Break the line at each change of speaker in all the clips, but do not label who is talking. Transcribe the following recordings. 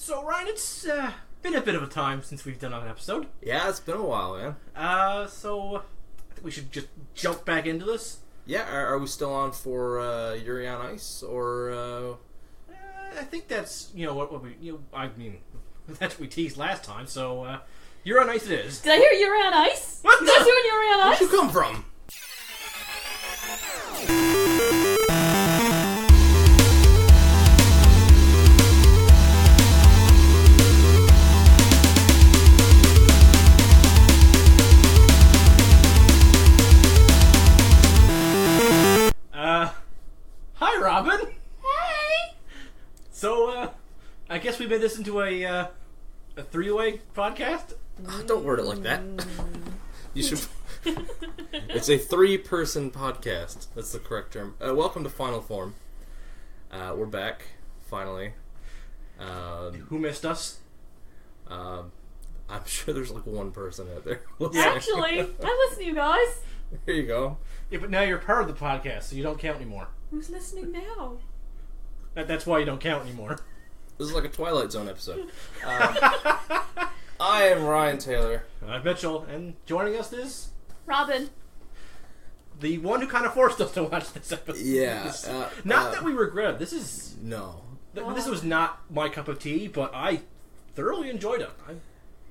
So, Ryan, it's been a bit of a time since we've done an episode.
Yeah, it's been a while, man.
So I think we should just jump back into this.
Yeah, are we still on for Yuri on Ice, or...
I think that's, what we, that's what we teased last time, so, Yuri on Ice it is.
Did I hear Yuri on Ice?
What
Is that doing Yuri on Ice?
Where'd you come from?
Hi, Robin.
Hey!
So, I guess we made this into a three-way podcast?
Don't word it like that. You should... It's a three-person podcast. That's the correct term. Welcome to Final Form. We're back, finally.
Who missed us?
I'm sure there's like one person out there. We'll say.
Actually, I listen to you guys.
There you go.
Yeah, but now you're part of the podcast, so you don't count anymore.
Who's listening now?
That's why you don't count anymore.
This is like a Twilight Zone episode. I am Ryan Taylor.
I'm Mitchell, and joining us is
Robin.
the one who kind of forced us to watch this episode.
Yeah.
Not that we regret it. This is...
No.
This was not my cup of tea, but I thoroughly enjoyed it.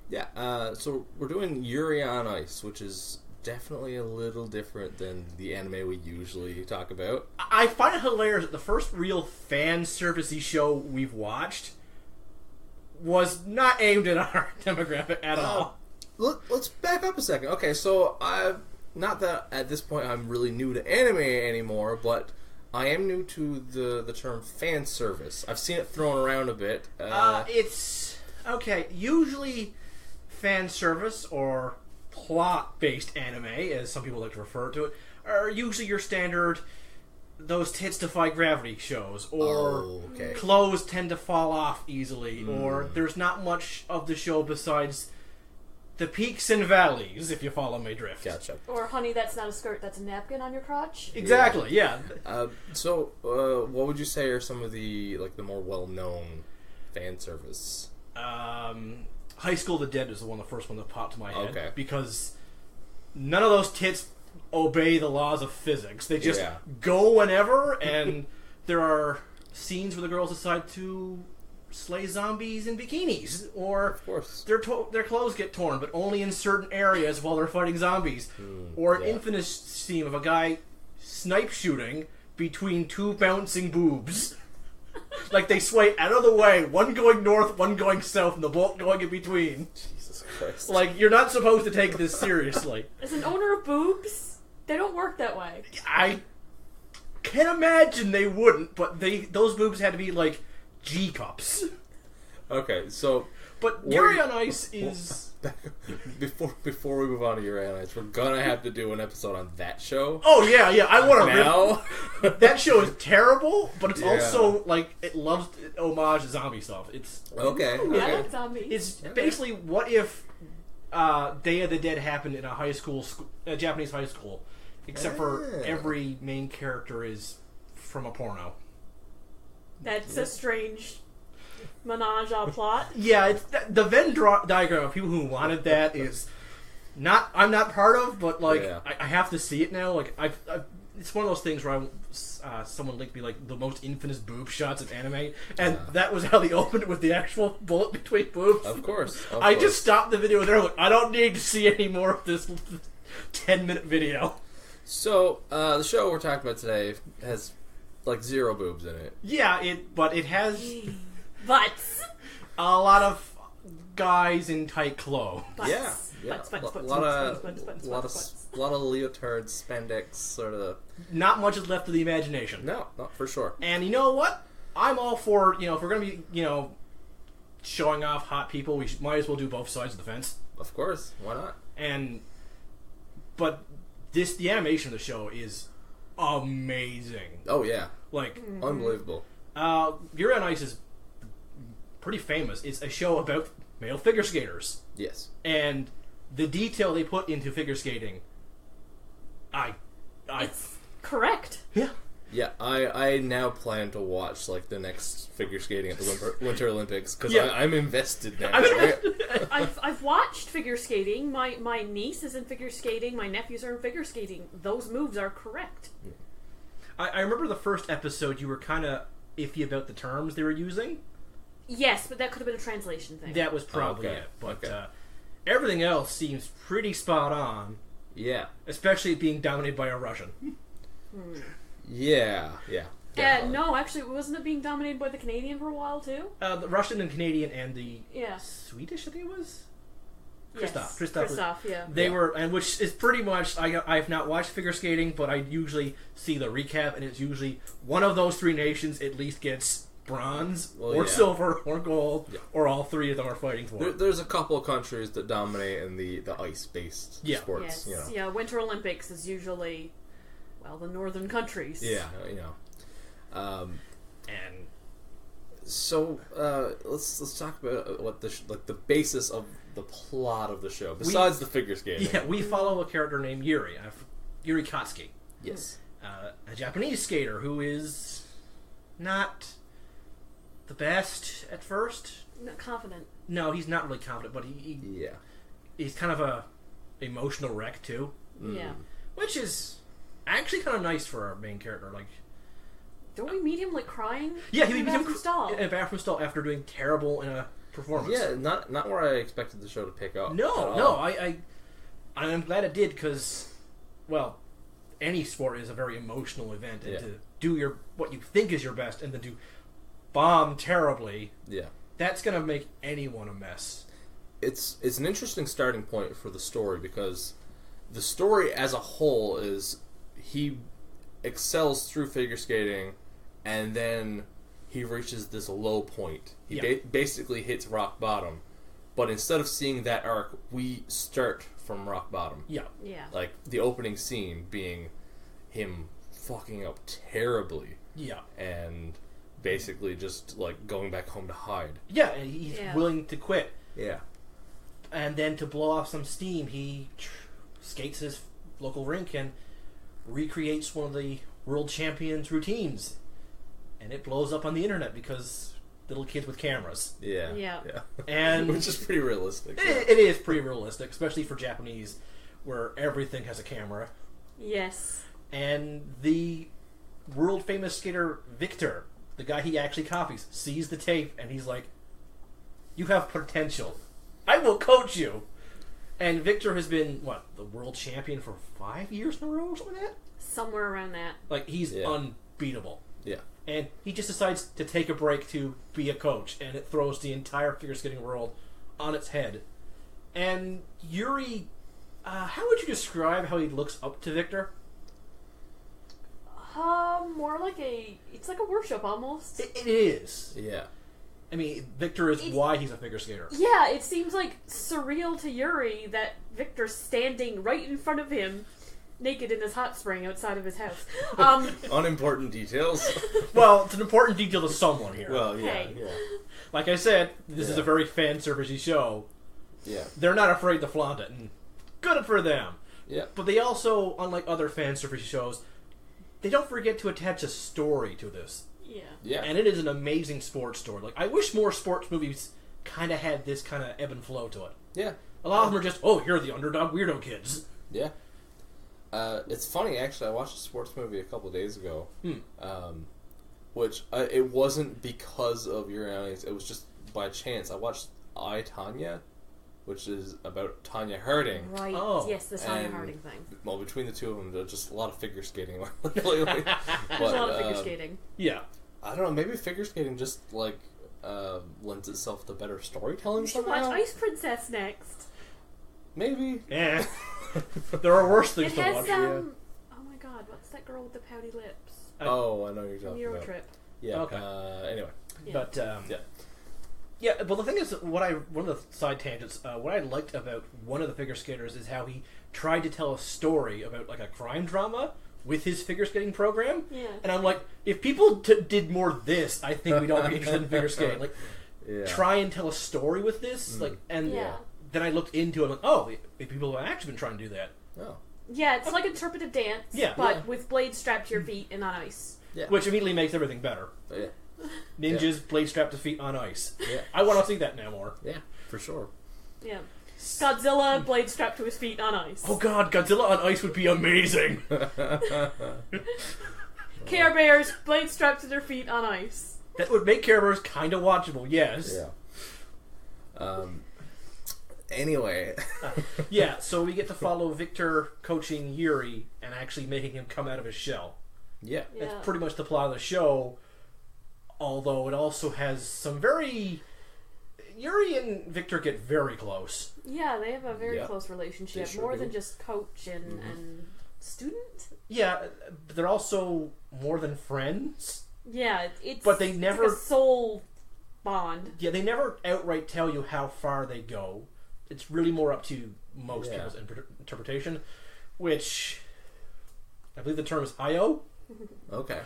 Yeah, so we're doing Yuri on Ice, which is definitely a little different than the anime we usually talk about.
I find it hilarious that the first real fan servicey show we've watched was not aimed at our demographic at all.
Let's back up a second. Okay, so not that at this point I'm really new to anime anymore, but I am new to the term fan service. I've seen it thrown around a bit.
It's... Okay, usually fan service, or plot-based anime, as some people like to refer to it, are usually your standard those tits defy gravity shows, or clothes tend to fall off easily, or there's not much of the show besides the peaks and valleys, if you follow my drift.
Gotcha.
Or, honey, that's not a skirt, that's a napkin on your crotch.
Exactly, yeah.
So, what would you say are some of the more well-known fan service?
High School of the Dead is the first one that popped to my head.
Okay.
Because none of those tits obey the laws of physics. They just
Yeah.
go whenever, and there are scenes where the girls decide to slay zombies in bikinis, or
Of course.
their clothes get torn, but only in certain areas while they're fighting zombies. Or an infamous scene of a guy snipe shooting between two bouncing boobs. Like they sway out of the way, one going north, one going south, and the bolt going in between.
Jesus Christ.
Like, you're not supposed to take this seriously.
As an owner of boobs, they don't work that way.
I can imagine they wouldn't, but those boobs had to be like G cups.
Okay, so...
But Yuri on Ice is...
Before we move on to Yuri on Ice, we're gonna have to do an episode on that show.
Oh, yeah, I want to
Now?
That show is terrible, but it's
Yeah.
also, it loves homage to zombie stuff. It's
Okay.
Yeah, I
Okay.
like zombies.
It's basically, what if Day of the Dead happened in a Japanese high school, except for every main character is from a porno.
That's a strange menage a plot.
Yeah, it's the Venn diagram of people who wanted that is I'm not part of, but
Yeah.
I have to see it now. Like I've it's one of those things where someone linked me the most infamous boob shots of anime, and that was how they opened it, with the actual bullet between boobs.
Of course.
I just stopped the video there. I don't need to see any more of this 10-minute video.
So, the show we're talking about today has, zero boobs in it.
Yeah, but it has
Butts.
a lot of guys in tight clothes.
Butts.
Yeah.
Butts,
A
butts,
lot
butts.
of leotards, spandex, sort of...
Not much is left to the imagination.
No, not for sure.
And you know what? I'm all for, if we're going to be, showing off hot people, we might as well do both sides of the fence.
Of course. Why not?
But the animation of the show is amazing.
Oh, yeah.
Unbelievable.
Unbelievable.
Yuri on Ice is pretty famous. It's a show about male figure skaters.
Yes.
And the detail they put into figure skating,
It's correct.
Yeah.
Yeah, I now plan to watch like the next figure skating at the Winter Olympics because
Yeah.
I'm invested now.
I've watched figure skating. My niece is in figure skating. My nephews are in figure skating. Those moves are correct.
I remember the first episode you were kind of iffy about the terms they were using.
Yes, but that could have been a translation thing.
That was probably
Okay.
it. But
Okay.
everything else seems pretty spot on,
Yeah,
especially it being dominated by a Russian.
yeah.
No, actually, wasn't it being dominated by the Canadian for a while too?
The Russian and Canadian and the
Yeah.
Swedish, I think it was.
Yes.
Christoph.
Christoph, yeah.
They
Yeah.
were, and which is pretty much. I've not watched figure skating, but I usually see the recap, and it's usually one of those three nations at least gets bronze or silver or gold, or all three of them are fighting for it.
There's a couple of countries that dominate in the ice-based sports.
Yes. Yeah, Winter Olympics is usually, well, the northern countries.
Yeah,
And
So let's talk about what the basis of the plot of the show besides the figure skating.
yeah, we follow a character named Yuri, Yuri Katsuki,
Yes.
a Japanese skater who is not the best at first.
Not confident.
No, he's not really confident, but he's kind of a emotional wreck too,
Yeah.
which is actually kind of nice for our main character. Like,
Don't we meet him like crying?
yeah,
in
he
the
became
bathroom stall.
in a bathroom stall after doing terrible in a performance.
Yeah, not where I expected the show to pick up.
No, I'm glad it did because, well, any sport is a very emotional event, and to do what you think is your best and then to bomb terribly, that's gonna make anyone a mess.
It's an interesting starting point for the story because the story as a whole is he excels through figure skating, and then he reaches this low point. He basically hits rock bottom. But instead of seeing that arc, we start from rock bottom.
Yeah.
Like, the opening scene being him fucking up terribly.
Yeah.
And basically just, like, going back home to hide.
Yeah, and he's willing to quit.
Yeah.
And then to blow off some steam, he skates his local rink and recreates one of the world champions' routines. And it blows up on the internet because little kids with cameras.
Yeah.
And
which is pretty realistic.
It is pretty realistic, especially for Japanese, where everything has a camera.
Yes.
And the world famous skater Victor, the guy he actually copies, sees the tape and he's like, "You have potential. I will coach you." And Victor has been, the world champion for 5 years in a row or something like that?
Somewhere around that.
Like, he's unbeatable.
Yeah.
And he just decides to take a break to be a coach, and it throws the entire figure skating world on its head. And Yuri, how would you describe how he looks up to Victor?
More like it's like a worship almost.
It is.
Yeah.
I mean, Victor is why he's a figure skater.
Yeah, it seems like surreal to Yuri that Victor's standing right in front of him, naked in his hot spring outside of his house.
Unimportant details.
Well, it's an important detail to someone here.
Well, yeah.
Hey.
Yeah.
Like I said, this is a very fan servicey show.
Yeah.
They're not afraid to flaunt it, and good for them.
Yeah.
But they also, unlike other fan servicey shows, they don't forget to attach a story to this.
Yeah.
Yeah.
And it is an amazing sports story. Like, I wish more sports movies kind of had this kind of ebb and flow to it.
Yeah.
A lot of them are just, oh, here are the underdog weirdo kids.
Yeah. It's funny, actually. I watched a sports movie a couple days ago, which it wasn't because of Yuri on Ice. It was just by chance. I watched I, Tonya, which is about Tonya Harding.
Right.
Oh.
Yes, the Tonya
And,
Harding thing.
Well, between the two of them, there's just a lot of figure skating lately.
There's a lot of figure skating.
Yeah.
I don't know. Maybe figure skating just like lends itself to better storytelling
We should
somehow.
watch Ice Princess next.
Maybe.
Eh. There are worse things
It
to
has
watch.
oh my god, what's that girl with the pouty lips?
Oh, I know what you're
From
talking
Euro
about.
Trip.
Yeah.
Okay.
Anyway.
Yeah.
But,
Yeah.
Yeah, but the thing is, one of the side tangents, what I liked about one of the figure skaters is how he tried to tell a story about, like, a crime drama with his figure skating program.
Yeah.
And I'm like, if people did more of this, I think we'd all be interested in figure skating. Like, try and tell a story with this, like, and then I looked into it, like, oh, people have actually been trying to do that.
Oh.
Yeah, it's like interpretive dance,
Yeah.
but with blades strapped to your feet and on ice.
Yeah.
Which immediately makes everything better.
Yeah.
Ninjas, blade strapped to feet on ice.
Yeah.
I want to see that now more.
Yeah, for sure.
Yeah. Godzilla, blade strapped to his feet on ice.
Oh god, Godzilla on ice would be amazing.
Care Bears, blade strapped to their feet on ice.
That would make Care Bears kind of watchable, yes.
Yeah. Anyway.
Yeah, so we get to follow Victor coaching Yuri and actually making him come out of his shell.
Yeah.
That's pretty much the plot of the show, although it also has some very... Yuri and Victor get very close.
Yeah, they have a very close relationship,
Sure
more
do.
than just coach and student.
Yeah, but they're also more than friends.
Yeah, it's
But they
it's
never...
like a soul bond.
Yeah, they never outright tell you how far they go. It's really more up to most people's interpretation, which I believe the term is IO.
Okay.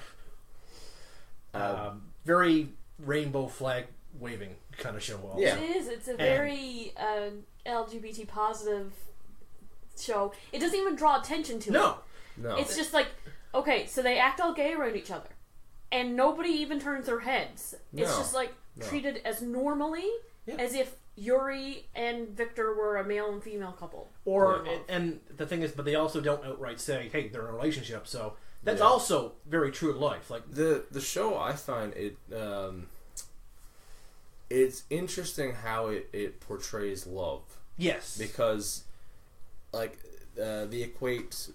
Very rainbow flag waving kind of show. Also.
Yeah.
It is. It's a very LGBT positive show. It doesn't even draw attention to it.
No.
It's just like, okay, so they act all gay around each other. And nobody even turns their heads. It's just like treated as normally as if Yuri and Victor were a male and female couple.
And the thing is, but they also don't outright say, hey, they're in a relationship, so that's also very true to life. Like
the show, I find it it's interesting how it portrays love.
Yes.
Because like they equate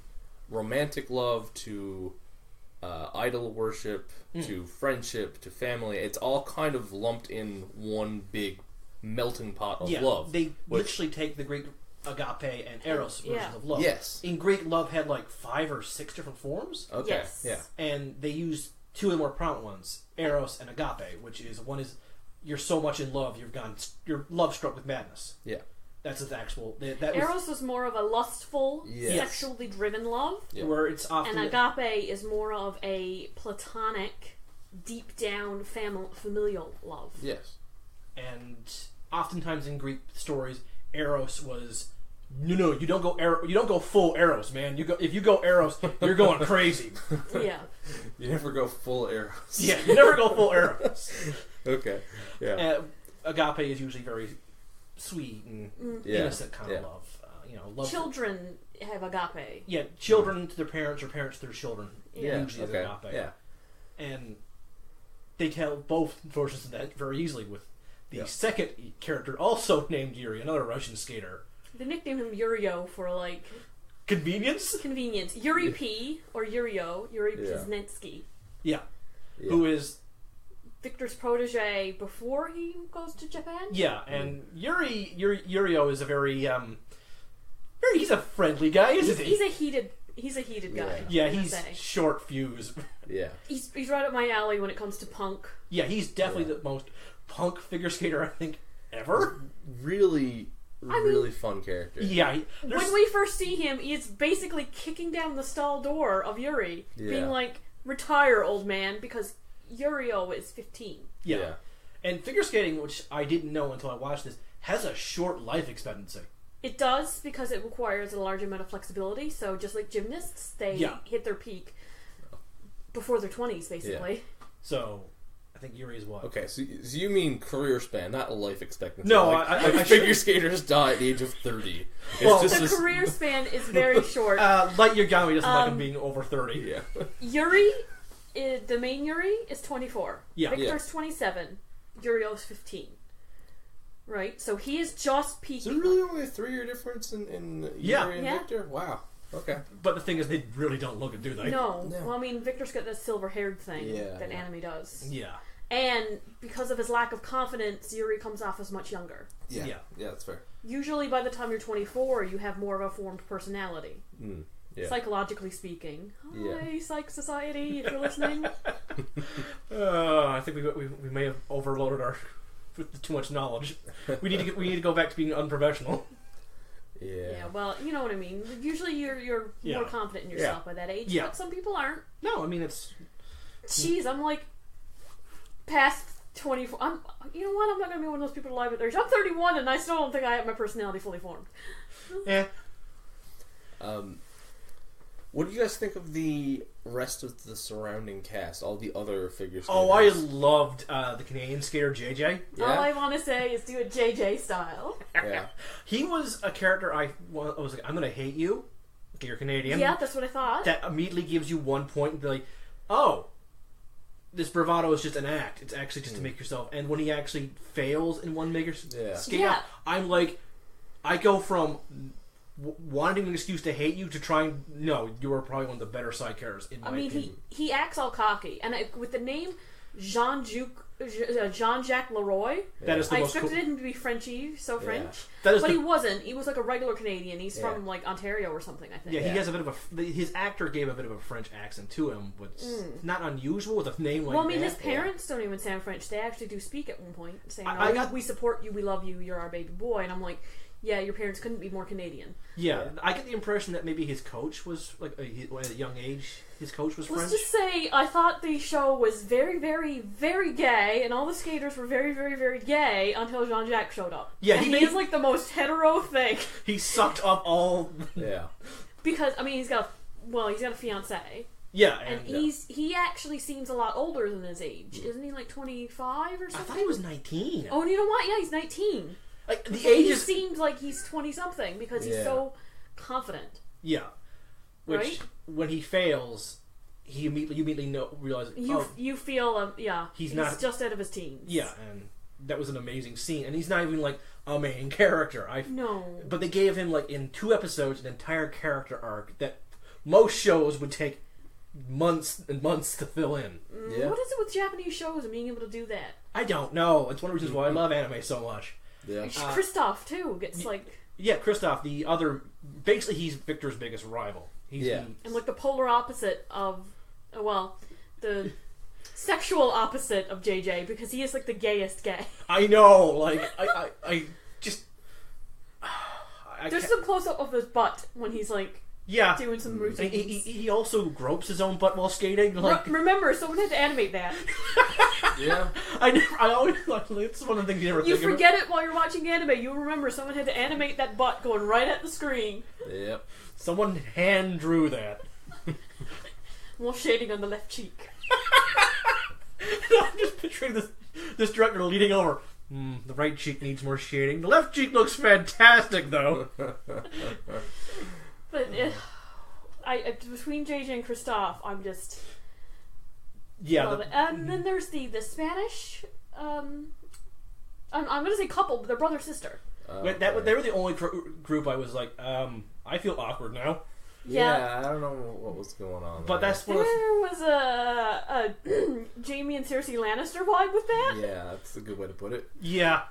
romantic love to idol worship, to friendship, to family. It's all kind of lumped in one big melting pot of love.
They literally take the Greek agape and eros versions of love.
Yes.
In Greek, love had like 5 or 6 different forms.
Okay.
Yes.
Yeah.
And they use 2 of the more prominent ones, eros and agape, which is one is you're so much in love you're love struck with madness.
Yeah.
That's the actual.
Eros was more of a lustful, sexually driven love.
Yeah. Where it's often
and agape is more of a platonic, deep down familial love.
Yes.
And oftentimes in Greek stories, eros was no. You don't go full eros, man. If you go eros, you're going crazy.
Yeah.
You never go full eros.
Yeah, you never go full eros.
Okay. Yeah.
Agape is usually very sweet and innocent kind of love. Love.
Children have agape.
Yeah, children to their parents or parents to their children.
Yeah.
Usually is agape.
Yeah.
And they tell both versions of that very easily with the second character, also named Yuri, another Russian skater.
They nicknamed him Yurio for like
convenience.
Yuri P or Yurio, Yuri Piznetsky.
Yeah. Who is
Victor's protege before he goes to Japan.
Yeah, and Yurio is a very he's a friendly guy, isn't he?
He's a heated guy.
Yeah, he's short fuse.
Yeah.
He's right up my alley when it comes to punk.
Yeah, he's definitely the most punk figure skater I think ever.
Really fun character.
Yeah.
When we first see him, he's basically kicking down the stall door of Yuri, being like, "Retire, old man," because Yurio is 15.
Yeah. And figure skating, which I didn't know until I watched this, has a short life expectancy.
It does, because it requires a large amount of flexibility. So just like gymnasts, they hit their peak before their 20s, basically.
Yeah. So I think Yuri is what?
Okay, so you mean career span, not life expectancy.
No,
I figure skaters die at the age of 30.
Well, the career span is very short.
Light Yagami doesn't like him being over 30.
Yeah.
Yuri, the main Yuri, is 24.
Yeah.
Victor's 27. Yurio's 15. Right? So he is just peaking.
Is there really only a 3-year difference in Yuri and Victor? Wow. Okay.
But the thing is, they really don't look it, do they?
No. Well, I mean, Victor's got this silver-haired thing that anime does.
Yeah.
And because of his lack of confidence, Yuri comes off as much younger.
Yeah, that's fair.
Usually by the time you're 24, you have more of a formed personality. Psychologically speaking. Hi, Psych Society, if you're listening.
I think we may have overloaded our with too much knowledge. We need to go back to being unprofessional.
Yeah, well, you know what I mean. Usually you're more confident in yourself by that age, but some people aren't.
No, I mean it's...
Jeez, I'm like past 24. You know what? I'm not going to be one of those people alive at 30. I'm 31 and I still don't think I have my personality fully formed.
Yeah.
What do you guys think of the rest of the surrounding cast? All the other figure skaters?
Oh, I loved the Canadian skater JJ.
Yeah?
All I want to say is do it JJ style.
Yeah.
He was a character I was like, I'm going to hate you. Okay, you're Canadian.
Yeah, that's what I thought.
That immediately gives you 1 point and be like, oh, this bravado is just an act. It's actually just to make yourself. And when he actually fails in one skate out, I'm like, I go from wanting an excuse to hate you to trying. No, you are probably one of the better side characters in my opinion.
he acts all cocky, and with the name Jean-Jacques Leroy,
that is the
I
most
expected him to be Frenchy, French,
but
he wasn't. He was like a regular Canadian. He's from like Ontario or something, I think.
Yeah, he has a bit of his actor gave a bit of a French accent to him, but it's not unusual with a name like that.
Well, I mean, his parents don't even sound French. They actually do speak at one point, saying, we support you, we love you, you're our baby boy. And I'm like, yeah, your parents couldn't be more Canadian.
Yeah, I get the impression that maybe his coach was, like, at a young age, his coach was French.
Let's just say, I thought the show was very, very, very gay, and all the skaters were very, very, very gay until Jean-Jacques showed up. Yeah, he is like the most hetero thing.
He sucked up all...
Yeah.
Because, I mean, he's got a fiance.
Yeah,
and he actually seems a lot older than his age. Isn't he like 25 or something?
I thought he was 19.
Oh, and you know what? Yeah, he's 19.
Like, the
so
age
he seems like he's 20-something because he's so confident.
Yeah. Which, when he fails, you immediately realize...
You feel, he's just out of his teens.
Yeah, and that was an amazing scene. And he's not even, like, a main character.
No.
But they gave him, like, in 2 episodes, an entire character arc that most shows would take months and months to fill in.
Yeah. What is it with Japanese shows and being able to do that?
I don't know. It's one of the reasons why I love anime so much.
Yeah.
Kristoff too gets
Kristoff, the other, basically he's Victor's biggest rival.
And like the polar opposite of, the sexual opposite of JJ, because he is like the gayest gay.
I know, like I just
there's some close up of his butt when he's like doing some routines.
He also gropes his own butt while skating. Like,
remember, someone had to animate that.
Yeah.
I always it's one of the things you never think of.
You forget it while you're watching anime. You remember someone had to animate that butt going right at the screen.
Yep.
Someone hand drew that.
More shading on the left cheek.
I'm just picturing this director leaning over. The right cheek needs more shading. The left cheek looks fantastic, though.
But between JJ and Kristoff, I'm just and then there's the Spanish. I'm gonna say couple, but they're brother sister.
They were the only group I was like, I feel awkward now.
Yeah, I don't know what was going on.
But that's
there was a Jaime and Cersei Lannister vibe with that.
Yeah, that's a good way to put it.
Yeah,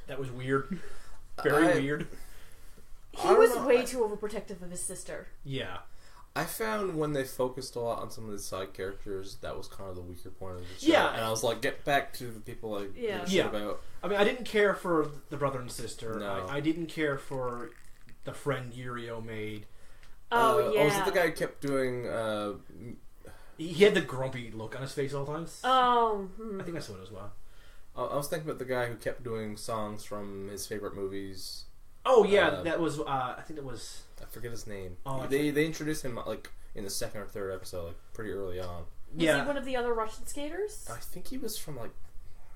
that was weird. Very weird.
He was way too overprotective of his sister.
Yeah.
I found when they focused a lot on some of the side characters, that was kind of the weaker point of the show.
Yeah.
And I was like, get back to the people I give a shit about.
I mean, I didn't care for the brother and sister.
No.
I didn't care for the friend Yuri made.
Oh, yeah.
Was it the guy who kept doing...
He had the grumpy look on his face all the time.
Oh.
I think that's what it was. Well.
I was thinking about the guy who kept doing songs from his favorite movies.
Oh, yeah, that was... I think it was...
I forget his name.
Oh,
they introduced him like in the 2nd or 3rd episode, like pretty early on.
Was he one of the other Russian skaters?
I think he was from like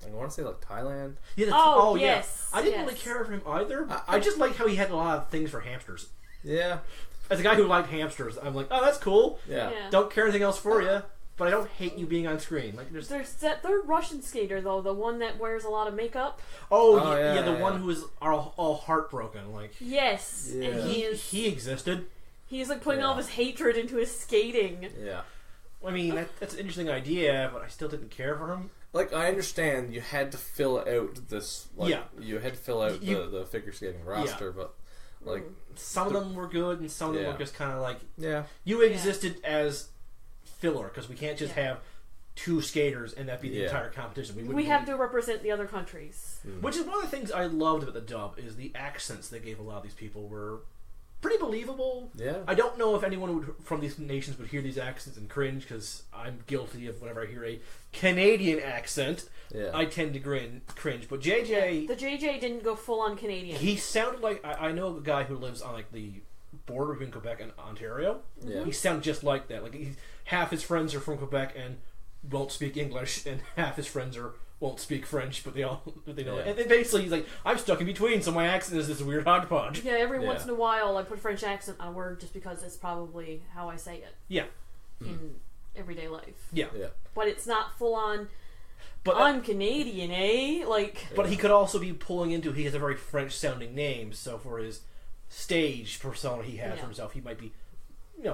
I want to say like Thailand.
Yeah.
Yes.
I didn't really care for him either. I just like how he had a lot of things for hamsters.
Yeah.
As a guy who liked hamsters, I'm like, oh, that's cool.
Yeah.
Don't care anything else for you, but I don't hate you being on screen. Like,
there's that third Russian skater though, the one that wears a lot of makeup.
The one who is all heartbroken. Like,
yes,
yeah.
and
he existed.
He's like putting all of his hatred into his skating.
Yeah.
I mean, that's an interesting idea, but I still didn't care for him.
Like, I understand you had to fill out this. Like, you had to fill out the figure skating roster, but like
some of them were good, and some of them were just kind of like, you existed as filler because we can't just have 2 skaters and that be the entire competition.
We have to represent the other countries,
which is one of the things I loved about the dub is the accents they gave a lot of these people were pretty believable.
Yeah.
I don't know if anyone from these nations would hear these accents and cringe because I'm guilty of whenever I hear a Canadian accent.
Yeah.
I tend to cringe. But JJ,
the JJ didn't go full on Canadian.
He sounded like I know a guy who lives on like the border between Quebec and Ontario.
Yeah.
He sounds just like that. Like half his friends are from Quebec and won't speak English, and half his friends won't speak French, but they know it. And basically, he's like, I'm stuck in between, so my accent is this weird hodgepodge.
Yeah, every once in a while I put French accent on a word just because it's probably how I say it.
Yeah.
In everyday life.
Yeah.
But it's not full on.
But
I'm Canadian, eh? Like.
But he could also be pulling into. He has a very French-sounding name, so for his stage persona he has for himself, he might be,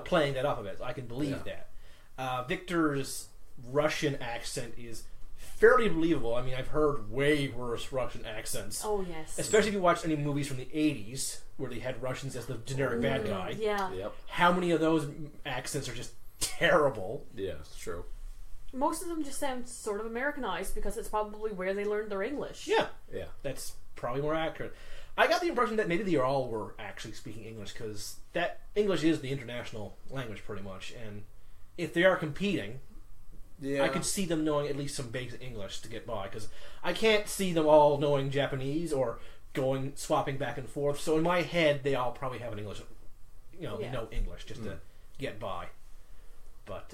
playing that up a bit. I can believe that. Victor's Russian accent is fairly believable. I mean, I've heard way worse Russian accents.
Oh yes.
Especially if you watch any movies from the '80s where they had Russians as the generic bad guy.
Yeah.
Yep.
How many of those accents are just terrible?
Yeah, it's true.
Most of them just sound sort of Americanized because it's probably where they learned their English.
Yeah.
Yeah.
That's probably more accurate. I got the impression that maybe they all were actually speaking English because that English is the international language pretty much, and if they are competing, I could see them knowing at least some basic English to get by, because I can't see them all knowing Japanese or swapping back and forth. So in my head, they all probably have an English, know English just to get by. But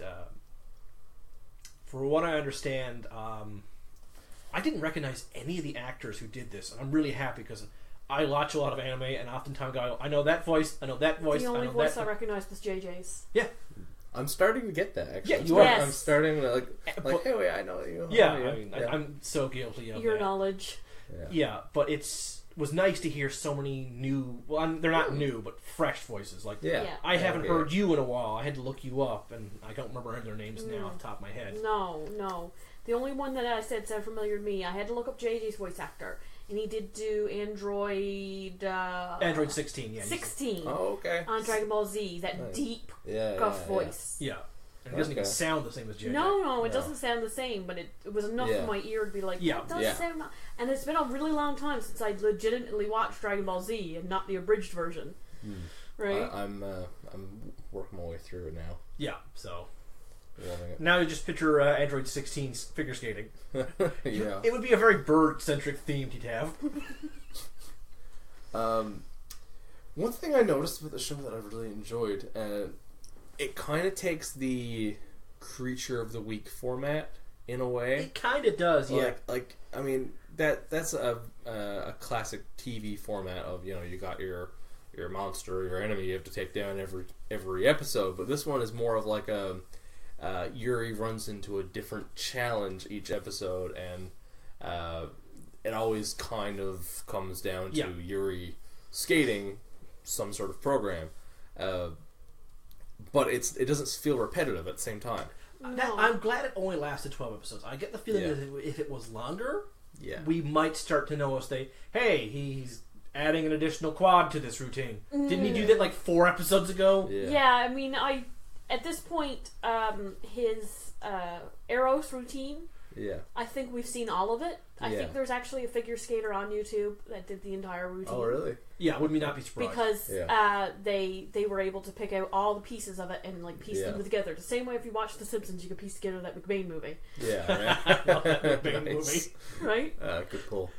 for what I understand, I didn't recognize any of the actors who did this, and I'm really happy because I watch a lot of anime, and oftentimes I know that voice, I know that voice.
The only voice I
that
recognized was JJ's.
Yeah.
I'm starting to get that, actually.
Yeah, you are.
Yes.
I'm starting to, hey, wait, I know you.
Yeah,
I know you.
I mean, I'm so guilty of
Your
that.
knowledge.
Yeah, but was nice to hear so many new. Well, they're not new, but fresh voices. Like, I haven't heard you in a while. I had to look you up, and I don't remember their names now off the top of my head.
No. The only one that I said sounded familiar to me, I had to look up JJ's voice actor, and he did do
Android 16. Yeah,
16.
Oh, okay.
On Dragon Ball Z, that deep, guff voice.
Yeah. And it doesn't even sound the same as JJ.
No, it doesn't sound the same, but it was enough for my ear to be like, that does sound... And it's been a really long time since I legitimately watched Dragon Ball Z and not the abridged version. Right?
I'm working my way through it now.
Yeah, so...
It.
Now you just picture Android 16's figure skating.
Yeah.
It would be a very bird-centric theme you'd have.
One thing I noticed with the show that I really enjoyed, it kind of takes the Creature of the Week format in a way.
It kind of does, yeah.
I mean, that's a classic TV format of, you got your monster, your enemy you have to take down every episode, but this one is more of like a Yuri runs into a different challenge each episode, and it always kind of comes down to Yuri skating some sort of program. But it doesn't feel repetitive at the same time.
No.
I'm glad it only lasted 12 episodes. I get the feeling that if it was longer, we might start to notice he's adding an additional quad to this routine. Didn't he do that like 4 episodes ago?
Yeah, I mean, at this point, his Eros routine, I think we've seen all of it. I think there's actually a figure skater on YouTube that did the entire routine.
Oh, really?
Yeah, would we not be surprised?
Because they were able to pick out all the pieces of it and piece them together. The same way if you watch The Simpsons, you could piece together that McBain movie.
Yeah,
I love that McBain movie.
Right?
Good pull.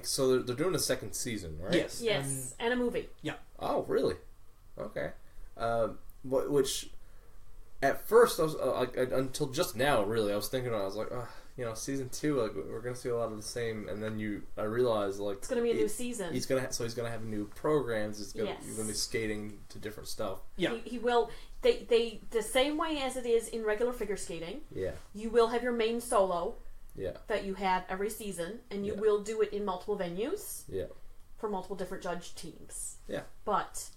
So they're doing a second season, right?
Yes, and a movie.
Yeah.
Oh, really? Okay. Which, at first, I was until just now, really, I was thinking, I was like, season 2, we're gonna see a lot of the same, and then I realized, it's
gonna be a new season.
He's gonna have new programs. He's gonna be skating to different stuff.
Yeah, he will. They the same way as it is in regular figure skating.
Yeah.
You will have your main solo.
Yeah.
That you have every season, and you will do it in multiple venues.
Yeah.
For multiple different judge teams.
Yeah.
But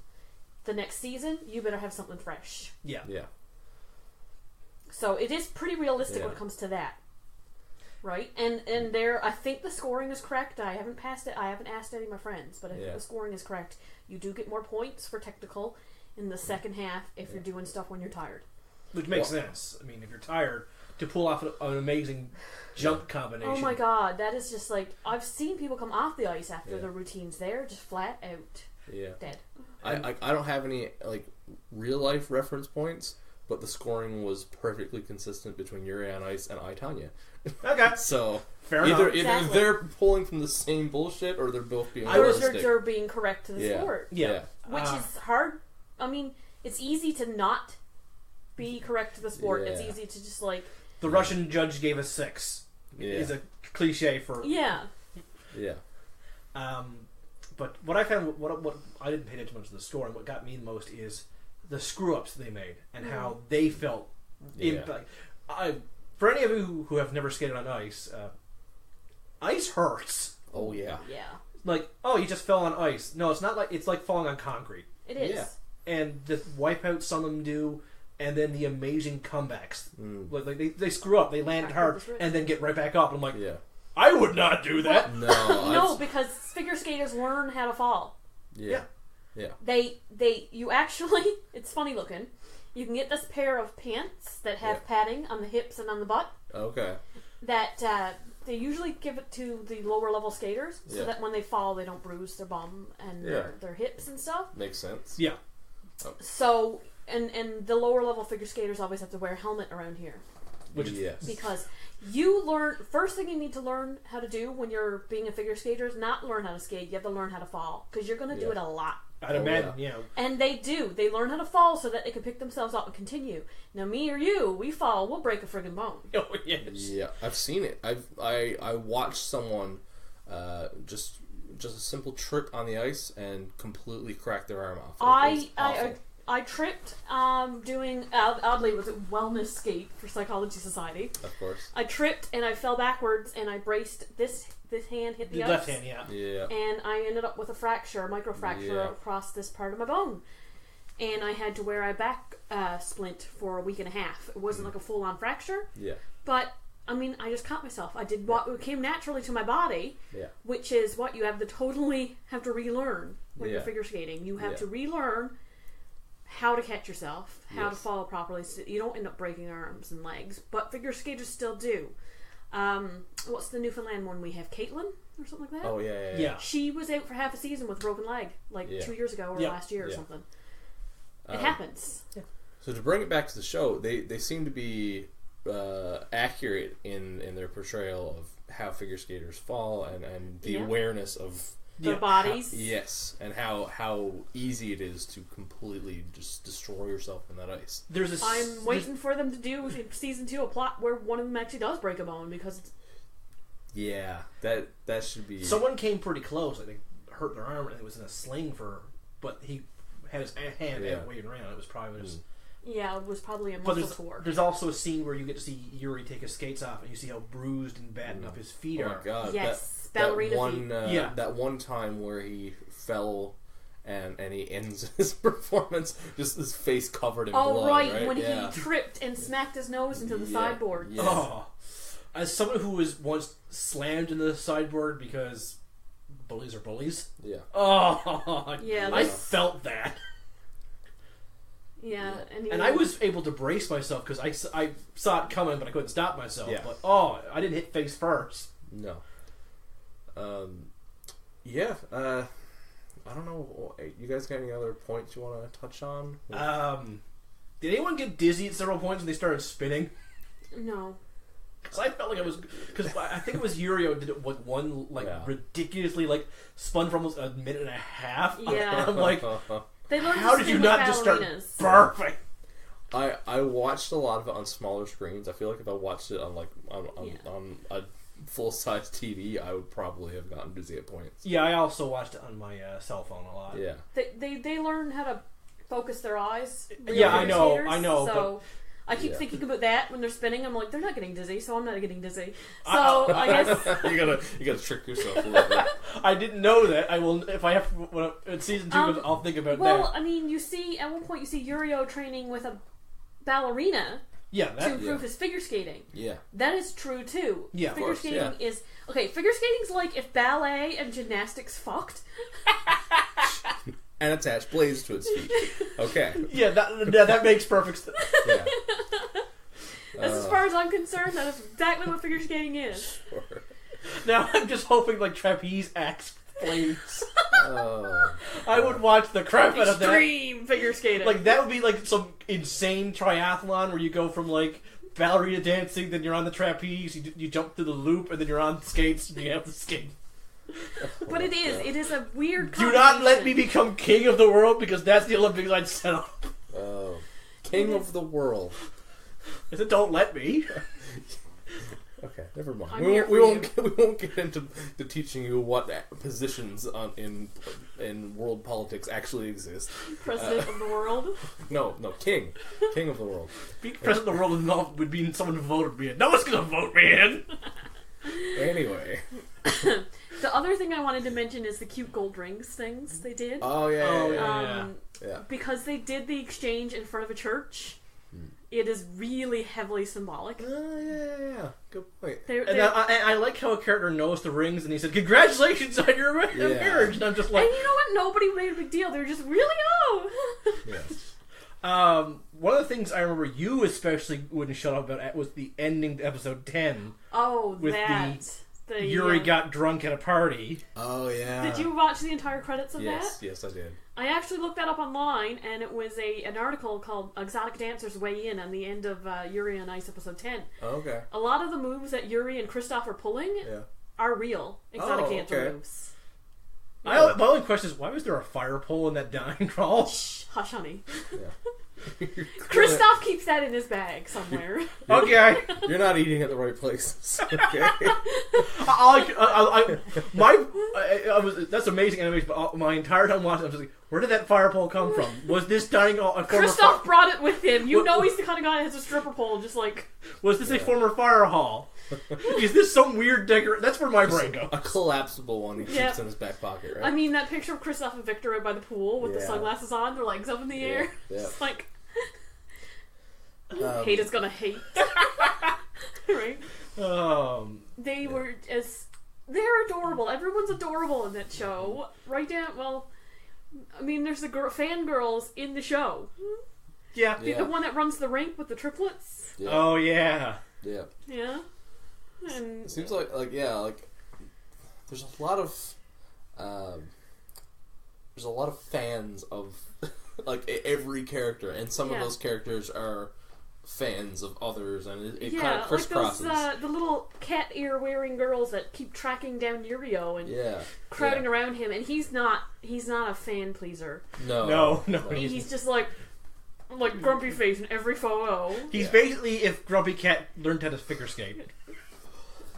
the next season, you better have something fresh.
Yeah.
Yeah.
So it is pretty realistic when it comes to that. Right? And there, I think the scoring is correct. I haven't passed it. I haven't asked any of my friends, but I think the scoring is correct. You do get more points for technical in the second half if you're doing stuff when you're tired.
Which makes sense. I mean, if you're tired, to pull off an amazing jump combination.
Oh my god, that is just I've seen people come off the ice after their routines there, just flat out dead.
I don't have any real life reference points, but the scoring was perfectly consistent between Yuri on Ice and I, Tanya.
Okay.
So
Fair
either
enough.
they're pulling from the same bullshit, or they're both being
Or
realistic.
they're being correct to the sport.
Yeah.
Which is hard. I mean, it's easy to not be correct to the sport.
Yeah.
It's easy to just like...
The Russian judge gave us 6.
Yeah.
Is a cliche for...
Yeah.
Yeah.
But what I found, what I didn't pay attention much to the story, and what got me the most is the screw-ups they made and how they felt. For any of you who have never skated on ice, ice hurts.
Oh, yeah.
Yeah.
Like, oh, you just fell on ice. No, it's not like, it's like falling on concrete.
It is.
Yeah.
And the wipeouts some of them do, and then the amazing comebacks. Like they screw up, they land hard, and then get right back up. I'm like, I would not do that.
No, because figure skaters learn how to fall.
Yeah.
You actually, it's funny looking. You can get this pair of pants that have padding on the hips and on the butt.
Okay.
That they usually give it to the lower level skaters so that when they fall they don't bruise their bum and their hips and stuff.
Makes sense.
Yeah.
So, and the lower level figure skaters always have to wear a helmet around here.
Which is
Because you learn, first thing you need to learn how to do when you're being a figure skater is not learn how to skate, you have to learn how to fall. Because you're going to do it a lot.
I'd imagine, yeah.
And they do. They learn how to fall so that they can pick themselves up and continue. Now, me or you, we fall, we'll break a friggin' bone.
Oh, yes.
Yeah, I've seen it. I watched someone just a simple trick on the ice and completely crack their arm off.
I tripped doing, oddly, it was a wellness skate for Psychology Society.
Of course.
I tripped and I fell backwards and I braced this hand hit the ice.
Left hand, yeah.
And I ended up with a microfracture across this part of my bone. And I had to wear a back splint for a week and a half. It wasn't like a full-on fracture.
Yeah.
But, I mean, I just caught myself. I did what came naturally to my body, which is what you have to relearn when you're figure skating. You have to relearn how to catch yourself, how to fall properly so you don't end up breaking arms and legs. But figure skaters still do. What's the Newfoundland one we have? Caitlin or something like that?
Oh, yeah.
She was out for half a season with a broken leg, 2 years ago or last year or something. It happens. Yeah.
So to bring it back to the show, they seem to be accurate in their portrayal of how figure skaters fall and the awareness of
their bodies.
And how easy it is to completely just destroy yourself in that ice.
I'm waiting for them to do in season 2 a plot where one of them actually does break a bone because it's...
Yeah, that should be...
Someone came pretty close. I think hurt their arm and it was in a sling but he had his hand out waving around. It was probably just...
Yeah, it was probably a muscle tore.
There's also a scene where you get to see Yuri take his skates off and you see how bruised and battened up his feet are.
Oh my god.
Yes, ballerina feet.
That one time where he fell and he ends his performance just his face covered in blood. Right?
When he tripped and smacked his nose into the sideboard.
Yes.
Oh. As someone who was once slammed into the sideboard because bullies are bullies.
Yeah.
Oh.
Yeah.
I felt that.
Yeah,
and I was able to brace myself because I saw it coming, but I couldn't stop myself.
Yeah.
But I didn't hit face first.
No. I don't know. You guys got any other points you want to touch on?
Did anyone get dizzy at several points when they started spinning?
No.
Because I felt like I was. Because I think it was Yuri who did it with one ridiculously spun for almost a minute and a half.
Yeah.
I'm like.
How
did you not just start barfing?
I watched a lot of it on smaller screens. I feel like if I watched it on on a full size TV, I would probably have gotten dizzy at points.
Yeah, I also watched it on my cell phone a lot.
Yeah,
they learn how to focus their eyes.
Yeah, I know.
So I keep thinking about that when they're spinning. I'm like, they're not getting dizzy, so I'm not getting dizzy. So I guess
you gotta trick yourself a little bit.
I didn't know that. I will if I have in season 2. I'll think about that.
Well, I mean, you see at one point you see Yurio training with a ballerina. To improve his figure skating.
Yeah,
that is true too.
Yeah,
figure skating is okay. Figure skating's like if ballet and gymnastics fucked.
And attach blades to its feet. Okay.
Yeah, that makes perfect sense.
Yeah.
As far as I'm concerned, that is exactly what figure skating is.
Sure.
Now I'm just hoping trapeze acts flames. I would watch the crap out of that.
Extreme figure skating.
Like, that would be like some insane triathlon where you go from, like, ballerina dancing, then you're on the trapeze, you jump through the loop, and then you're on skates, and you have to skate.
But it is a weird
Do not let me become king of the world, because that's the Olympics I'd set up.
King of the world.
I said, don't let me.
Okay, never mind.
We
won't get into teaching you what positions in world politics actually exist.
President of the world?
No, king of the world.
Being president of the world would mean someone voted me in. No one's gonna vote me in.
Anyway,
the other thing I wanted to mention is the cute gold rings things they did.
Oh yeah.
Because they did the exchange in front of a church. It is really heavily symbolic.
Yeah. Good point.
And I like how a character knows the rings, and he said, "Congratulations on your marriage." And I'm just like,
and you know what? Nobody made a big deal. They're just really
Yes.
one of the things I remember you especially wouldn't shut up about was the ending to episode 10.
Oh,
with
the
Yuri got drunk at a party.
Oh yeah.
Did you watch the entire credits of that?
Yes, I did.
I actually looked that up online, and it was an article called "Exotic Dancers Weigh In" on the end of Yuri on Ice episode 10.
Oh, okay.
A lot of the moves that Yuri and Kristoff are pulling are real exotic dancer moves.
My only question is, why was there a fire pole in that dining hall?
Shh, hush, honey.
Yeah.
Kristoff keeps that in his bag somewhere.
Okay.
You're not eating at the right places. Okay.
That's amazing animation, but my entire time watching, I was like, where did that fire pole come from? Was this dining hall a former
Kristoff brought it with him. You know he's the kind of guy that has a stripper pole, just like...
Was this a former fire hall? Is this some weird decoration? That's where my brain goes.
A collapsible one he keeps in his back pocket, right?
I mean, that picture of Kristoff and Victor right by the pool with the sunglasses on, their legs up in the air.
Yeah.
It's like... hate is gonna hate. Right? They were as... They're adorable. Everyone's adorable in that show. Right down... Well... I mean, there's the fangirls in the show.
Yeah.
The one that runs the rink with the triplets.
Yeah.
Oh, yeah.
Yeah. And
it seems like there's a lot of fans of like every character, and some of those characters are fans of others, and it kind of crisscrosses.
Like those the little cat ear wearing girls that keep tracking down Yurio and crowding around him, and he's not a fan pleaser.
No.
He's just like grumpy face in every photo.
He's basically if Grumpy Cat learned how to figure skate.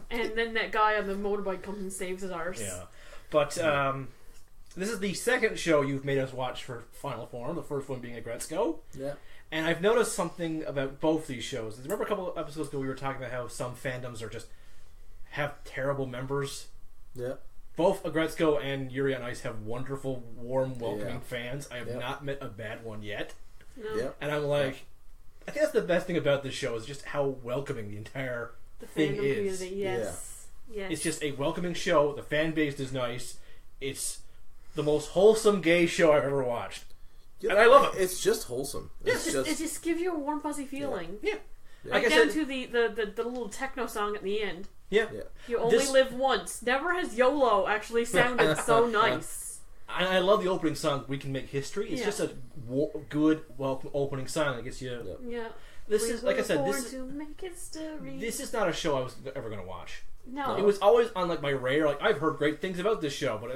And then that guy on the motorbike comes and saves his arse.
Yeah. But this is the second show you've made us watch for Final Form, the first one being Agretzko.
Yeah.
And I've noticed something about both these shows. Remember a couple of episodes ago we were talking about how some fandoms are just have terrible members?
Yeah.
Both Agretzko and Yuri on Ice have wonderful, warm, welcoming fans. I have not met a bad one yet.
No.
Yeah.
And I'm like, I think that's the best thing about this show is just how welcoming the entire thing
fandom
is.
Community. Yes.
It's just a welcoming show. The fan base is nice. It's the most wholesome gay show I've ever watched.
Yeah,
and I love it.
It's just wholesome.
It just gives you a warm, fuzzy feeling.
Yeah.
Like down to the little techno song at the end.
Yeah.
You only live once. Never has YOLO actually sounded so nice.
And I love the opening song, We Can Make History. It's just a good, welcome opening song that gets you...
Yeah.
This is, like I said,
this
is not a show I was ever going to watch.
No.
It was always on like my radar. Like, I've heard great things about this show, but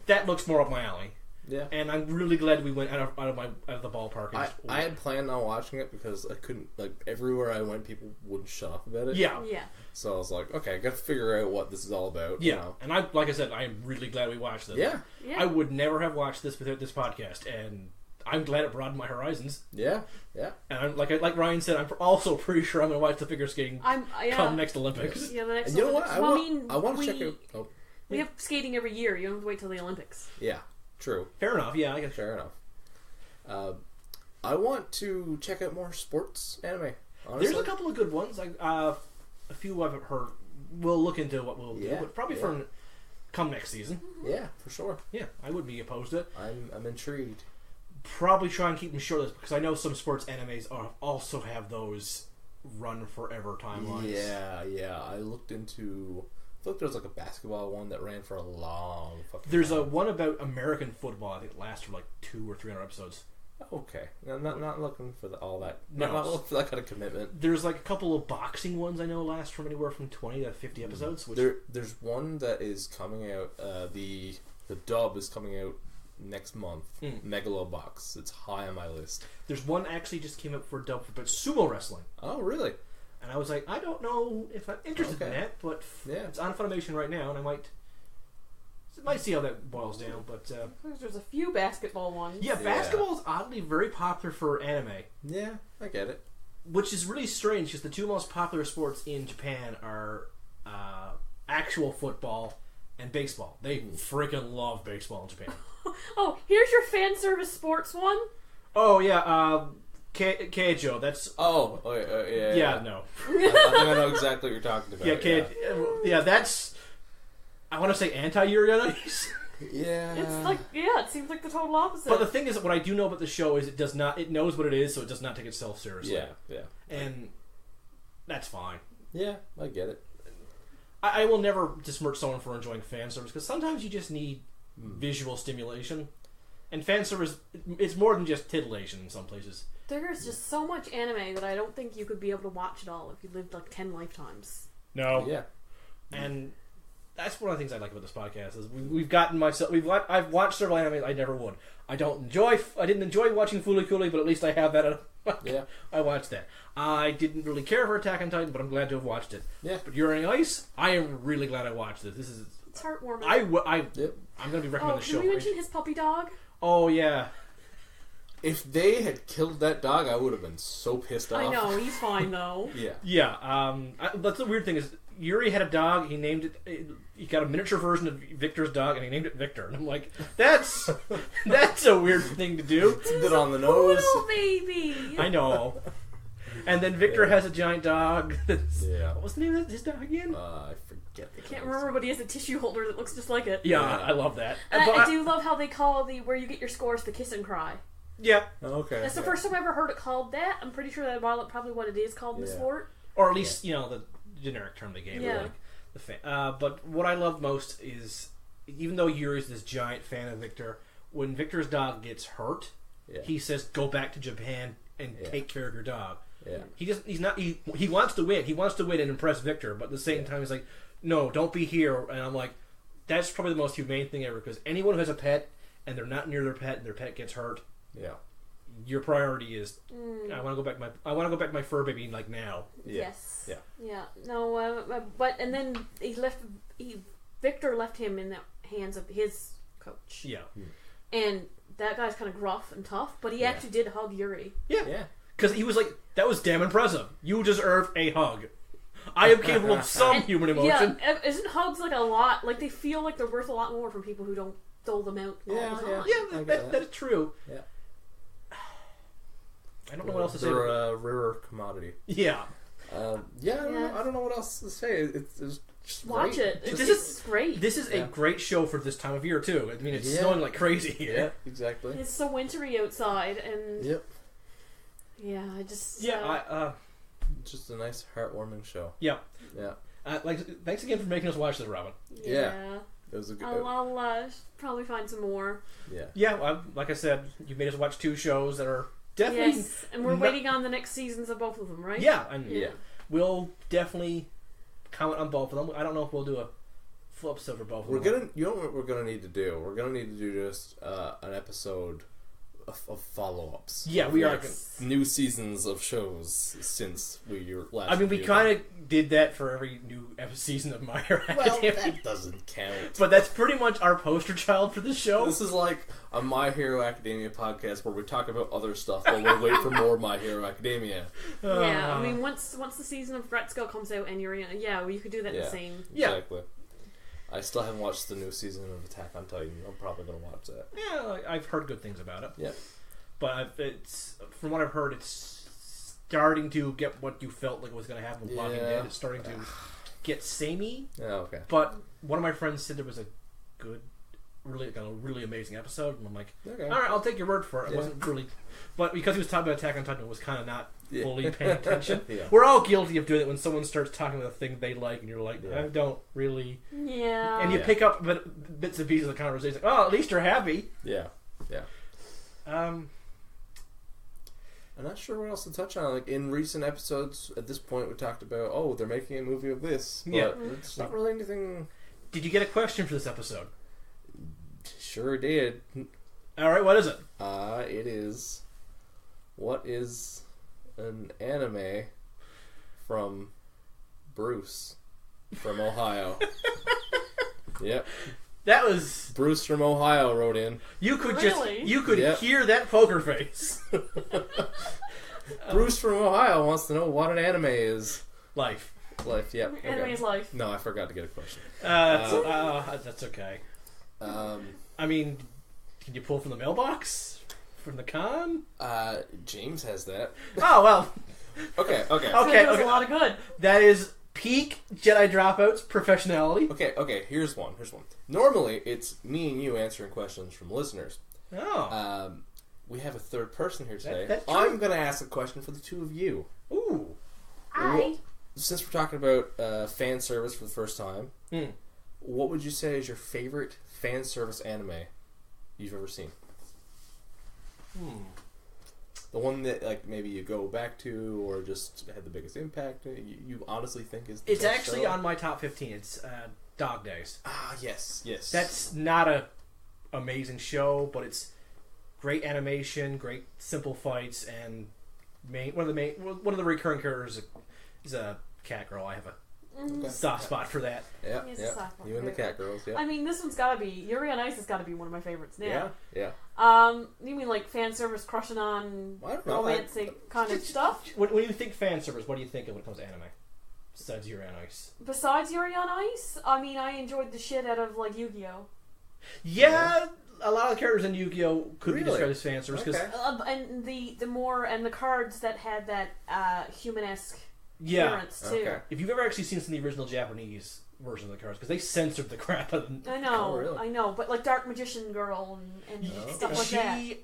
that looks more up my alley.
Yeah.
And I'm really glad we went out of the ballpark.
I had planned on watching it because I couldn't, like, everywhere I went, people wouldn't shut up about it.
Yeah.
So I was like, okay, I got to figure out what this is all about.
Yeah.
You know?
And like I said, I'm really glad we watched this.
Yeah.
I would never have watched this without this podcast, and I'm glad it broadened my horizons.
Yeah.
And I'm, like Ryan said, I'm also pretty sure I'm going to watch the figure skating come next Olympics.
Yeah, the next
and you know what?
Olympics.
I want to check out... Oh.
We have skating every year. You don't have to wait till the Olympics.
Yeah. True.
Fair enough, yeah, I guess.
Fair enough. I want to check out more sports anime, honestly.
There's a couple of good ones. A few I've heard. We'll look into what we'll do, but probably for come next season.
Yeah, for sure.
Yeah, I would be opposed to it.
I'm intrigued.
Probably try and keep them short because I know some sports animes also have those run forever timelines.
Yeah. I looked into feel like there's like a basketball one that ran for a long fucking
There's
time.
a one about American football. I think it lasts for like 200 or 300 episodes.
Okay, I'm not looking for all that.
No.
Not looking for that kind of commitment.
There's like a couple of boxing ones I know last from anywhere from 20 to 50 episodes. Which
There's one that is coming out. The dub is coming out next month. Megalobox. It's high on my list.
There's one actually just came up for dub about sumo wrestling.
Oh, really?
And I was like, I don't know if I'm interested in that, but it's on Funimation right now, and I might see how that boils down. But
there's a few basketball ones.
yeah, basketball is oddly very popular for anime.
Yeah, I get it.
Which is really strange because the two most popular sports in Japan are actual football and baseball. They freaking love baseball in Japan.
Oh, here's your fan service sports one.
Oh yeah, Keijo. That's
yeah.
No.
I think I know exactly what you're talking about.
Yeah, that's. I want to say anti-Yuri on Ice.
Yeah.
It's like, it seems like the total opposite.
But the thing is, what I do know about the show is it knows what it is, so it does not take itself seriously.
Yeah.
And that's fine.
Yeah, I get it.
I will never besmirch someone for enjoying fan service, because sometimes you just need visual stimulation. And fan service, it's more than just titillation in some places.
There's just so much anime that I don't think you could be able to watch it all if you lived like 10 lifetimes.
No.
Yeah.
And that's one of the things I like about this podcast is I've watched several anime I never would. I didn't enjoy watching Fooly Cooly, but at least I have that. I watched that. I didn't really care for Attack on Titan, but I'm glad to have watched it.
Yeah.
But Yuri on Ice, I am really glad I watched this.
It's heartwarming.
I'm going to be recommending the show.
Can we mention his puppy dog?
Oh yeah.
If they had killed that dog, I would have been so pissed off.
I know, he's fine though.
Yeah.
Yeah. That's the weird thing is Yuri had a dog. He named it. He got a miniature version of Victor's dog, and he named it Victor. And I'm like, that's a weird thing to do.
It's a bit on the nose.
Little baby.
I know. And then Victor has a giant dog.
Yeah.
What was the name of his dog again?
I forget.
I can't remember, but he has a tissue holder that looks just like it.
Yeah, I love that.
I do love how they call where you get your scores the kiss and cry.
Yeah.
Okay.
That's the first time I ever heard it called that. I'm pretty sure that's probably what it is called in the sport.
Or at least, the generic term they gave
Yeah.
it. Like the but what I love most is, even though Yuri's this giant fan of Victor, when Victor's dog gets hurt, he says, "Go back to Japan and take care of your dog."
Yeah.
He wants to win. He wants to win and impress Victor, but at the same time, he's like, "No, don't be here." And I'm like, that's probably the most humane thing ever, because anyone who has a pet and they're not near their pet and their pet gets hurt, your priority is, I want to go back to my fur baby like now.
Yes.
Yeah.
Yeah. No, but and then Victor left him in the hands of his coach.
Yeah.
And that guy's kind of gruff and tough, but he actually did hug Yuri.
Yeah.
Yeah.
Because he was like, that was damn impressive. You deserve a hug. I am capable of some human emotion.
Yeah, isn't hugs like a lot? Like they feel like they're worth a lot more from people who don't dole them out all the time.
Yeah, that is true.
Yeah.
I don't know what else to say.
They're a rarer commodity.
Yeah.
I don't know what else to say. It's just
watch
great.
it.
This
is great.
This is a great show for this time of year too. I mean, it's snowing like crazy here.
Yeah, exactly.
It's so wintry outside, and
Yep.
Yeah, I just
just a nice heartwarming show.
Yeah.
Yeah.
Thanks again for making us watch this, Robin.
Yeah.
It was a good.
I'll probably find some more.
Yeah.
Yeah. Like I said, you made us watch 2 shows that are definitely.
Yes, and we're waiting on the next seasons of both of them, right?
Yeah, we'll definitely comment on both of them. I don't know if we'll do a full episode for both of them.
You know what we're gonna need to do? We're gonna need to do just an episode of follow-ups.
Yeah, we are.
New seasons of shows since we last.
I mean, we kind of did that for every new season of My Hero Academia.
Well, that doesn't count.
But that's pretty much our poster child for this show.
This is like a My Hero Academia podcast where we talk about other stuff while we wait for more My Hero Academia.
Yeah, I mean, once the season of Gretzko comes out and you're in, you could do that the same.
Exactly. I still haven't watched the new season of Attack on Titan. I'm probably going to watch that.
Yeah, I've heard good things about it.
Yeah.
But from what I've heard, it's starting to get what you felt like was going to happen with Walking Dead. It's starting to get samey.
Yeah, okay.
But one of my friends said there was a good really amazing episode, and I'm like,
Okay.
all right, I'll take your word for it. It
Yeah.
wasn't really, but because he was talking about Attack on Titan, it was kind of not fully paying attention.
Yeah.
We're all guilty of doing it when someone starts talking about a thing they like, and you're like, I don't really.
Yeah.
And you pick up bits and pieces of the conversation. Like, oh, at least you're happy.
Yeah. I'm not sure what else to touch on. Like in recent episodes, at this point, we talked about they're making a movie of this. But
Yeah.
it's not really anything.
Did you get a question for this episode?
Sure did.
All right, what is it?
It is. What is an anime from Bruce from Ohio? Yep.
That was
Bruce from Ohio wrote in.
you could
Really?
hear that poker face.
Bruce from Ohio wants to know what an anime is.
Life.
Life, yep. Okay.
Anime's life.
No, I forgot to get a question.
That's okay.
Um,
I mean, can you pull from the mailbox? From the con?
James has that.
Oh, well.
Okay.
It's gonna do us a lot of good.
That is peak Jedi Dropouts professionality.
Okay. Here's one. Normally, it's me and you answering questions from listeners.
Oh.
We have a third person here today.
That's true.
I'm going to ask a question for the two of you.
Ooh.
Since we're talking about fan service for the first time,
Hmm.
what would you say is your favorite fan service anime you've ever seen? The one that like maybe you go back to or just had the biggest impact you honestly think is the
It's
best
actually
show?
on my top 15. It's Dog Days.
Ah, yes.
That's not a amazing show, but it's great animation, great simple fights, and one of the recurring characters is a cat girl. I have a soft spot for that.
Yeah,
He's a
yeah.
sophomore.
You and the cat girls, yeah.
I mean, this one's gotta be Yuri on Ice has gotta be one of my favorites now.
Yeah.
You mean like fan service crushing on
I don't know.
romantic kind of stuff?
When you think fan service, what do you think of when it comes to anime? Besides Yuri on Ice.
Besides Yuri on Ice, I mean, I enjoyed the shit out of like Yu-Gi-Oh.
Yeah, a lot of the characters in Yu-Gi-Oh could be
Really?
described as fan service because
And the cards that had that human-esque
yeah.
appearance too.
Okay.
If you've ever actually seen some of the original Japanese version of the cards, because they censored the crap out of them.
I know,
Oh, really?
I know, but like Dark Magician Girl and
Oh,
stuff like that.
She,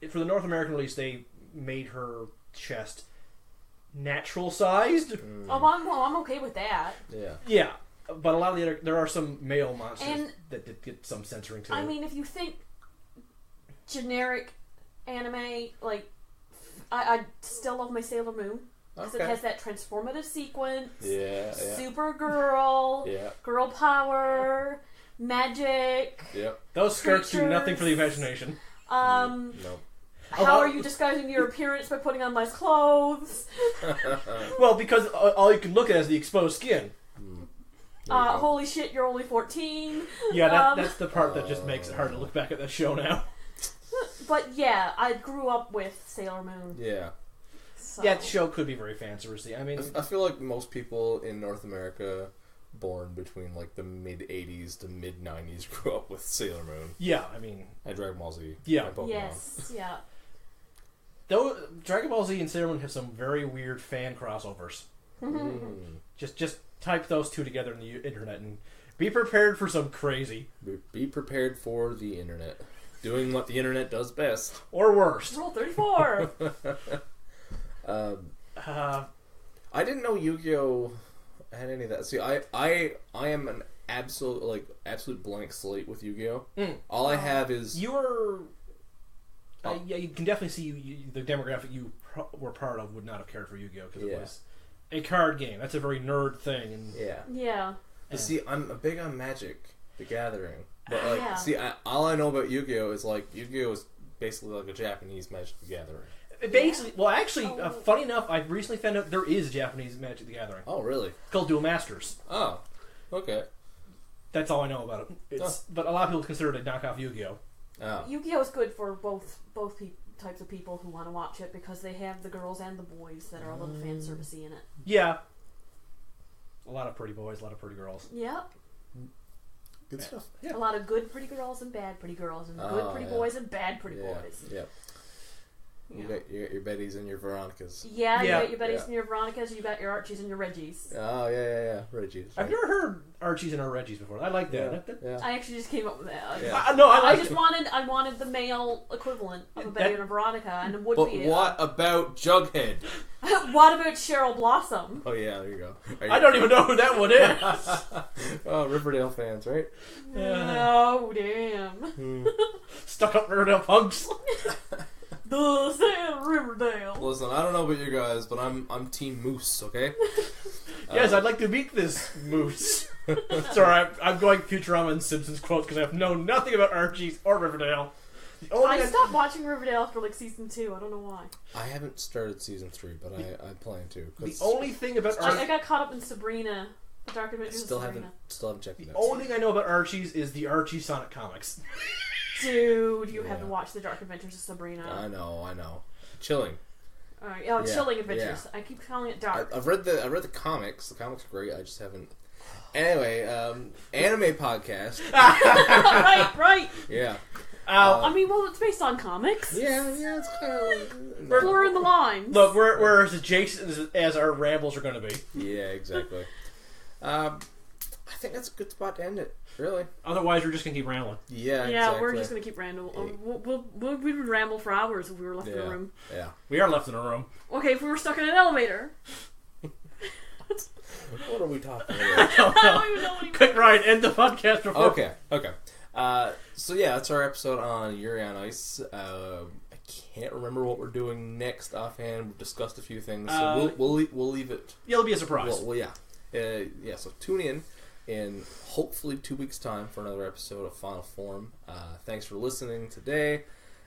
for the North American release, they made her chest natural sized.
Oh, I'm okay with that.
Yeah.
Yeah, but a lot of the other, there are some male monsters
And-
that get some censoring too.
I mean, if you think generic anime, like I still love my Sailor Moon because it
Okay.
has that transformative sequence.
Yeah.
Supergirl,
Yeah.
girl power, magic.
Yep.
those skirts do
creatures.
nothing for the imagination.
No.
How are you disguising your appearance by putting on nice clothes?
Well, because all you can look at is the exposed skin.
Holy shit, you're only 14.
Yeah, that's the part that just makes it hard to look back at that show now.
But yeah, I grew up with Sailor Moon.
Yeah.
So.
Yeah, the show could be very fan servicey. I mean,
I feel like most people in North America born between like the mid 80s to mid 90s grew up with Sailor Moon
yeah, I mean,
and Dragon Ball Z.
Yeah.
and Pokemon.
Yes, yeah.
though Dragon Ball Z and Sailor Moon have some very weird fan crossovers.
Mm.
Just type those two together in the internet and be prepared for some crazy
Be prepared for the internet. Doing what the internet does best.
or worse.
Roll 34.
I didn't know Yu-Gi-Oh had any of that. See, I am an absolute blank slate with Yu-Gi-Oh. All I have is
You're. Yeah, you can definitely see the demographic you were part of would not have cared for Yu-Gi-Oh because it was a card game. That's a very nerd thing. And
yeah.
Yeah.
You see, I'm big on Magic, the Gathering, but like,
Yeah.
see, all I know about Yu-Gi-Oh is like Yu-Gi-Oh is basically like a Japanese Magic the Gathering.
basically, well, actually, funny enough, I recently found out there is a Japanese Magic the Gathering.
Oh, really?
It's called Duel Masters.
Oh, okay.
That's all I know about it. But a lot of people consider it a knockoff Yu-Gi-Oh.
Oh.
Yu-Gi-Oh is good for both types of people who want to watch it because they have the girls and the boys that are a little fan servicey in it.
Yeah. A lot of pretty boys, a lot of pretty girls.
Yep.
Good stuff.
Yeah.
A lot of good pretty girls and bad pretty girls and good pretty boys and bad pretty boys.
Yep. You got your Bettys and your Veronicas.
Yeah, you got your Bettys and your Veronicas, you got your Archies and your Reggies.
Oh, yeah. Reggies. Right.
I've never heard Archies and our Reggies before. I like that.
Yeah.
I actually just came up with that. I wanted the male equivalent of a Betty and a Veronica, and it would be.
But what about Jughead?
What about Cheryl Blossom?
Oh, yeah, there you go.
I don't even know who that one is.
Oh, Riverdale fans, right?
Oh, damn.
Stuck up Riverdale punks.
The Sand Riverdale.
Listen, I don't know about you guys, but I'm Team Moose, okay?
Yes, I'd like to meet this moose. Sorry, I'm going Futurama and Simpsons quotes because I have known nothing about Archie's or Riverdale.
I stopped watching Riverdale after like season 2. I don't know why.
I haven't started season 3, but I plan to.
The only thing about
I got caught up in Sabrina, the Dark Adventures of Sabrina.
Still haven't checked it out.
The only thing I know about Archie's is the Archie Sonic comics.
Dude, you haven't watched the Dark Adventures of Sabrina.
I know. Chilling.
Alright, Chilling Adventures. Yeah. I keep calling it dark.
I've read the comics. The comics are great. I just haven't. Anyway, anime podcast.
right.
Yeah.
I mean, well, it's based on comics.
Yeah, it's kind of like...
We're blurring the lines.
Look, we're as adjacent as our rambles are going to be.
Yeah, exactly. I think that's a good spot to end it, really.
Otherwise, we're just going to keep rambling.
Yeah,
exactly. We're just going to keep rambling. We would ramble for hours if we were left in a room.
Yeah.
We are left in a room.
Okay, if we were stuck in an elevator.
What are we talking about?
I don't even know what
Quick, Ryan, end the podcast before.
Okay. So yeah, that's our episode on Yuri on Ice. I can't remember what we're doing next offhand. We've discussed a few things, so we'll leave it.
Yeah, it'll be a surprise.
Well, yeah. So tune in hopefully 2 weeks' time for another episode of Final Form. Thanks for listening today.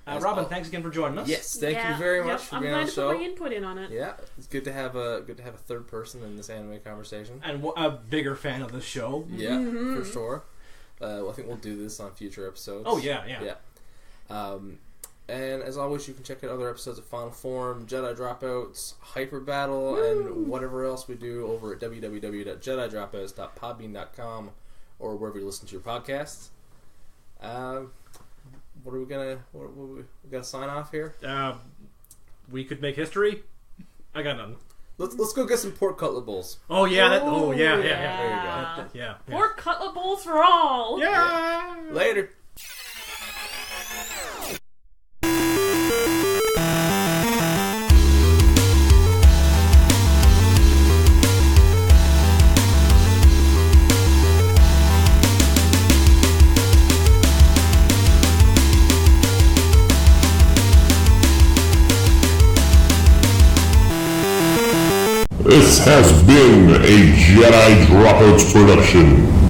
Robin, thanks again for joining us.
Yes, thank you very much for being on the show.
I'm glad to put my input in on it.
Yeah, it's good to have a third person in this anime conversation,
and a bigger fan of the show.
Yeah, for sure. I think we'll do this on future episodes.
Oh yeah.
And as always, you can check out other episodes of Final Form, Jedi Dropouts, Hyper Battle, and whatever else we do over at www.jedidropouts.podbean.com or wherever you listen to your podcasts. What are we gonna sign off here?
We could make history. I got nothing.
Let's go get some pork cutlet bowls.
Oh yeah,
yeah.
There you go. Yeah.
Pork cutlet bowls for all.
Yeah.
Later.
This has been a Jedi Dropouts production.